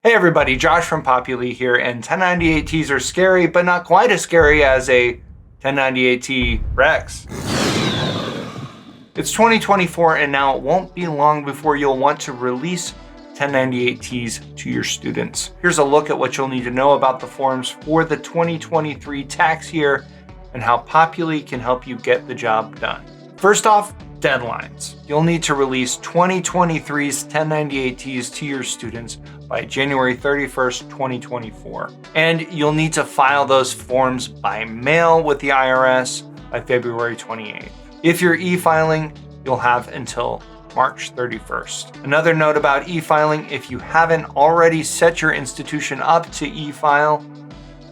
Hey everybody, Josh from Populi here, and 1098Ts are scary, but not quite as scary as a 1098T Rex. It's 2024, and now it won't be long before you'll want to release 1098Ts to your students. Here's a look at what you'll need to know about the forms for the 2023 tax year and how Populi can help you get the job done. First off, deadlines. You'll need to release 2023's 1098Ts to your students by January 31st, 2024. And you'll need to file those forms by mail with the IRS by February 28th. If you're e-filing, you'll have until March 31st. Another note about e-filing, if you haven't already set your institution up to e-file,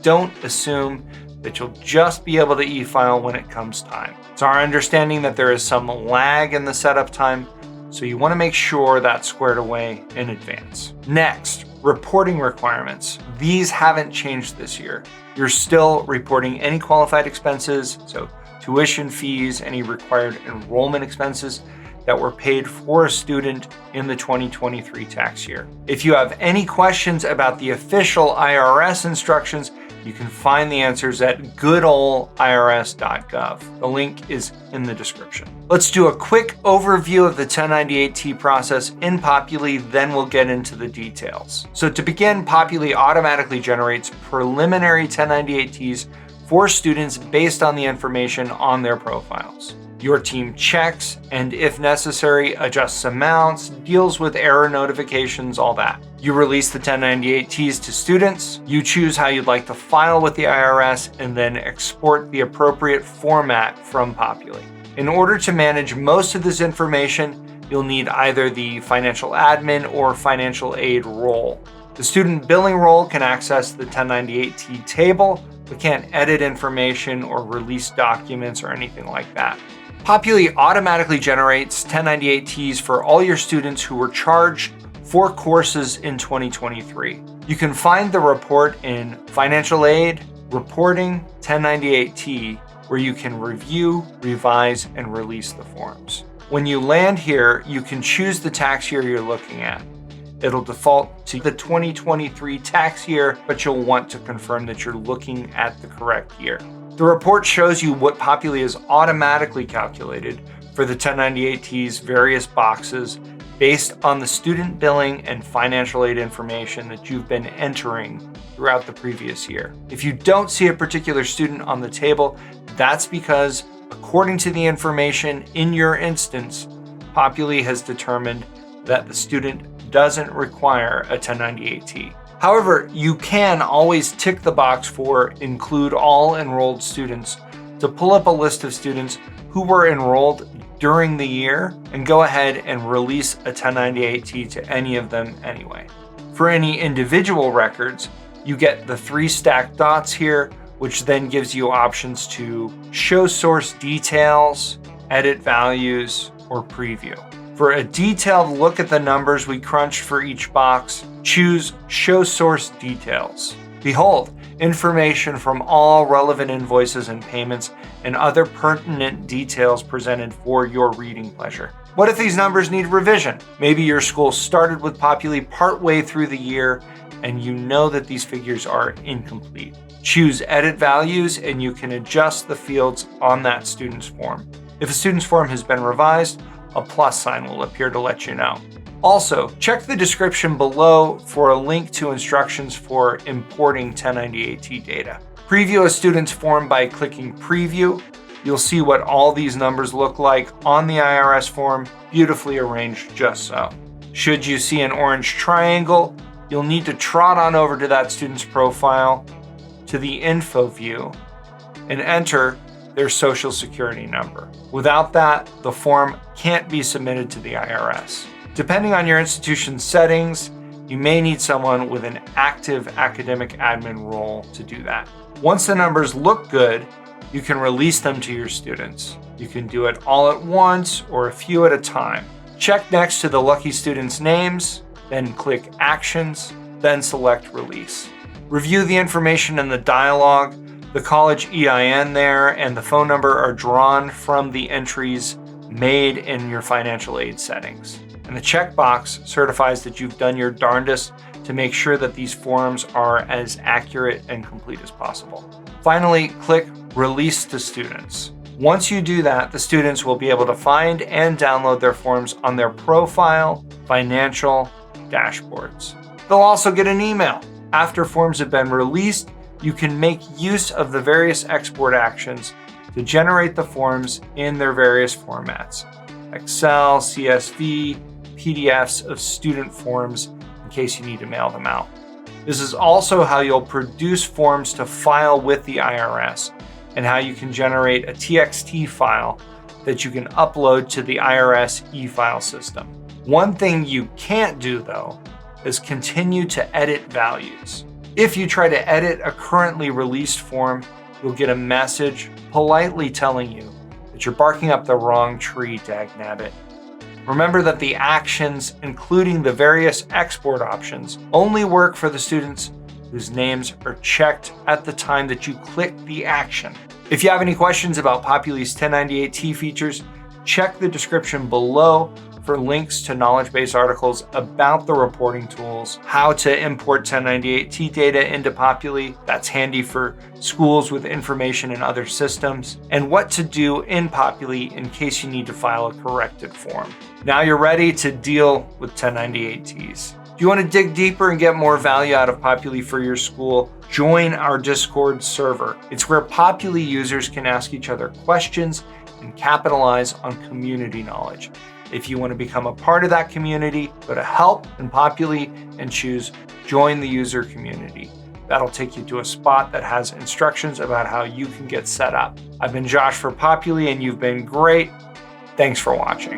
don't assume that you'll just be able to e-file when it comes time. It's our understanding that there is some lag in the setup time, so you want to make sure that's squared away in advance. Next, reporting requirements. These haven't changed this year. You're still reporting any qualified expenses, so tuition fees, any required enrollment expenses that were paid for a student in the 2023 tax year. If you have any questions about the official IRS instructions, you can find the answers at goodoldIRS.gov. The link is in the description. Let's do a quick overview of the 1098T process in Populi, then we'll get into the details. So to begin, Populi automatically generates preliminary 1098Ts for students based on the information on their profiles. Your team checks and, if necessary, adjusts amounts, deals with error notifications, all that. You release the 1098Ts to students, you choose how you'd like to file with the IRS, and then export the appropriate format from Populi. In order to manage most of this information, you'll need either the financial admin or financial aid role. The student billing role can access the 1098T table, but can't edit information or release documents or anything like that. Populi automatically generates 1098Ts for all your students who were charged for courses in 2023. You can find the report in Financial Aid, Reporting, 1098T, where you can review, revise, and release the forms. When you land here, you can choose the tax year you're looking at. It'll default to the 2023 tax year, but you'll want to confirm that you're looking at the correct year. The report shows you what Populi has automatically calculated for the 1098T's various boxes based on the student billing and financial aid information that you've been entering throughout the previous year. If you don't see a particular student on the table, that's because, according to the information in your instance, Populi has determined that the student doesn't require a 1098T. However, you can always tick the box for Include All Enrolled Students to pull up a list of students who were enrolled during the year and go ahead and release a 1098T to any of them anyway. For any individual records, you get the 3 stacked dots here, which then gives you options to show source details, edit values, or preview. For a detailed look at the numbers we crunched for each box, choose Show Source Details. Behold, information from all relevant invoices and payments and other pertinent details presented for your reading pleasure. What if these numbers need revision? Maybe your school started with Populi partway through the year and you know that these figures are incomplete. Choose Edit Values and you can adjust the fields on that student's form. If a student's form has been revised, a plus sign will appear to let you know. Also, check the description below for a link to instructions for importing 1098T data. Preview a student's form by clicking Preview. You'll see what all these numbers look like on the IRS form, beautifully arranged just so. Should you see an orange triangle, you'll need to trot on over to that student's profile, to the Info view, and enter their social security number. Without that, the form can't be submitted to the IRS. Depending on your institution's settings, you may need someone with an active academic admin role to do that. Once the numbers look good, you can release them to your students. You can do it all at once or a few at a time. Check next to the lucky students' names, then click Actions, then select Release. Review the information in the dialog. The college EIN there and the phone number are drawn from the entries made in your financial aid settings. And the checkbox certifies that you've done your darndest to make sure that these forms are as accurate and complete as possible. Finally, click Release to Students. Once you do that, the students will be able to find and download their forms on their profile, financial dashboards. They'll also get an email. After forms have been released, you can make use of the various export actions to generate the forms in their various formats: Excel, CSV, PDFs of student forms in case you need to mail them out. This is also how you'll produce forms to file with the IRS and how you can generate a TXT file that you can upload to the IRS e-file system. One thing you can't do, though, is continue to edit values. If you try to edit a currently released form, you'll get a message politely telling you that you're barking up the wrong tree, dagnabbit. Remember that the actions, including the various export options, only work for the students whose names are checked at the time that you click the action. If you have any questions about Populi's 1098-T features, check the description below for links to knowledge base articles about the reporting tools, how to import 1098-T data into Populi, that's handy for schools with information in other systems, and what to do in Populi in case you need to file a corrected form. Now you're ready to deal with 1098-Ts. Do you want to dig deeper and get more value out of Populi for your school? Join our Discord server. It's where Populi users can ask each other questions and capitalize on community knowledge. If you want to become a part of that community, go to Help in Populi and choose Join the User Community. That'll take you to a spot that has instructions about how you can get set up. I've been Josh for Populi, and you've been great. Thanks for watching.